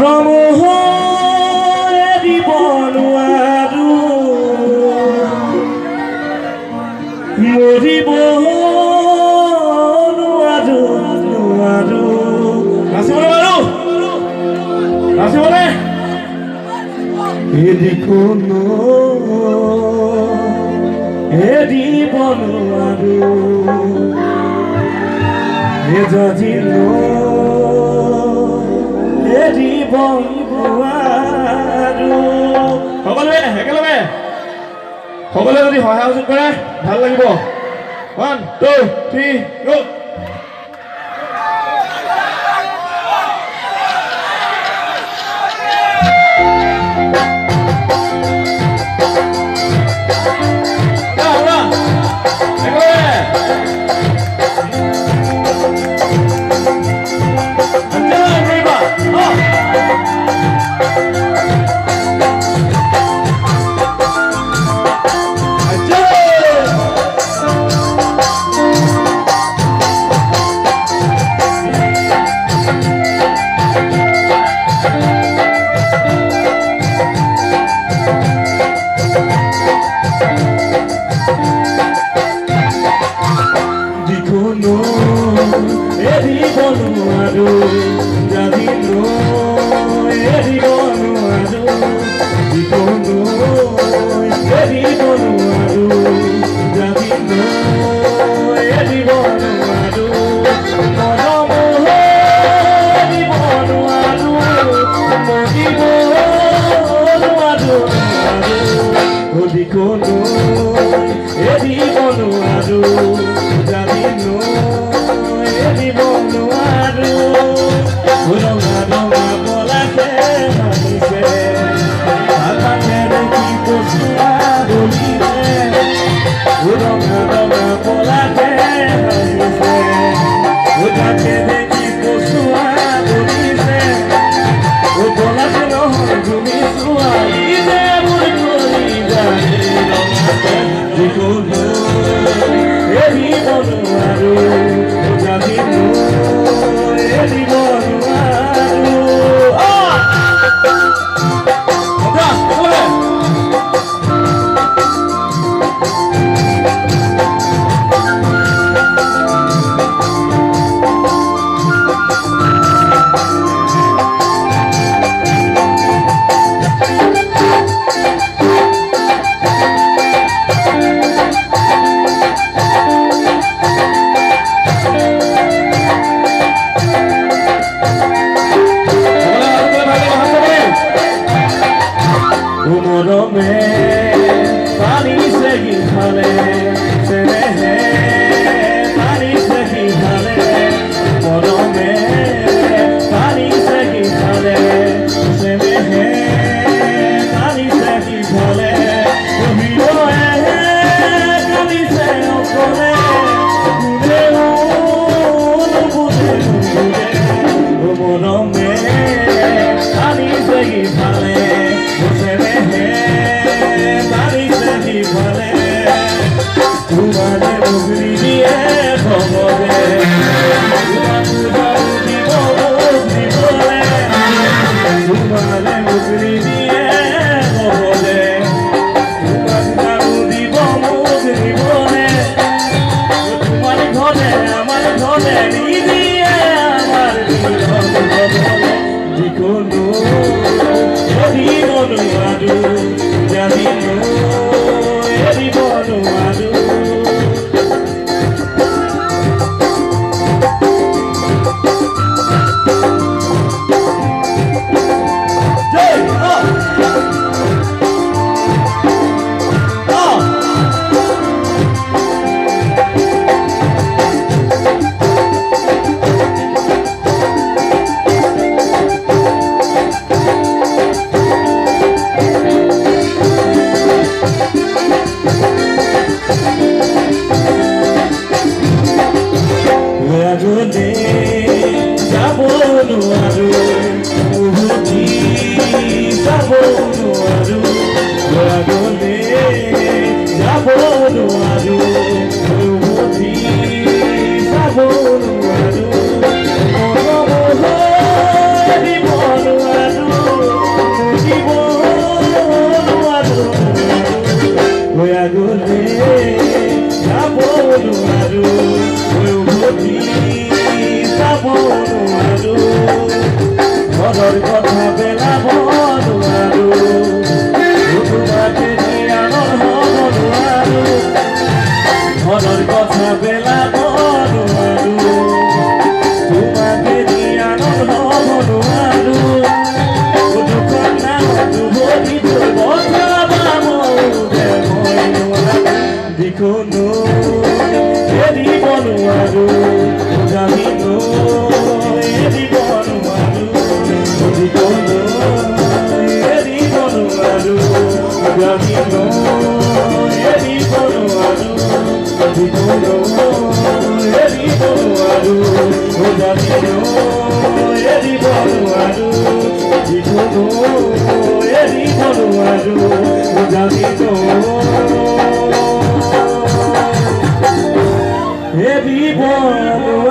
মৰম দিব নোৱাৰো মৰিব নোৱাৰো নোৱাৰো নাচিবনে এৰি কোনো এৰিব নোৱাৰো এজাজিল এৰিব নোৱাৰো সকলোৱে একেলগে সকলোৱে যদি সহায় সহযোগ কৰে ভাল লাগিব 1 2 3 গো ঘৰৰ কথা পেলাব নোৱাৰো তোমাকে নিয়ানৰ হ'ব নোৱাৰো ঘৰৰ কথা পেলাব নোৱাৰো তোমাকে নিয়ানৰ হ'ব নোৱাৰো দুখন নামতো ভৰি বচাব মই নোৱাৰো যিকোনো এৰিব নোৱাৰো জানিনো এৰিব নোৱাৰো যিকোনো এৰিব নোৱাৰো জানিনো এৰিব নোৱাৰো যিকোনো এৰিব নোৱাৰো জানিনো এৰিব নোৱাৰো যিকোনো এৰিব নোৱাৰো জানিনো এৰিব নোৱাৰো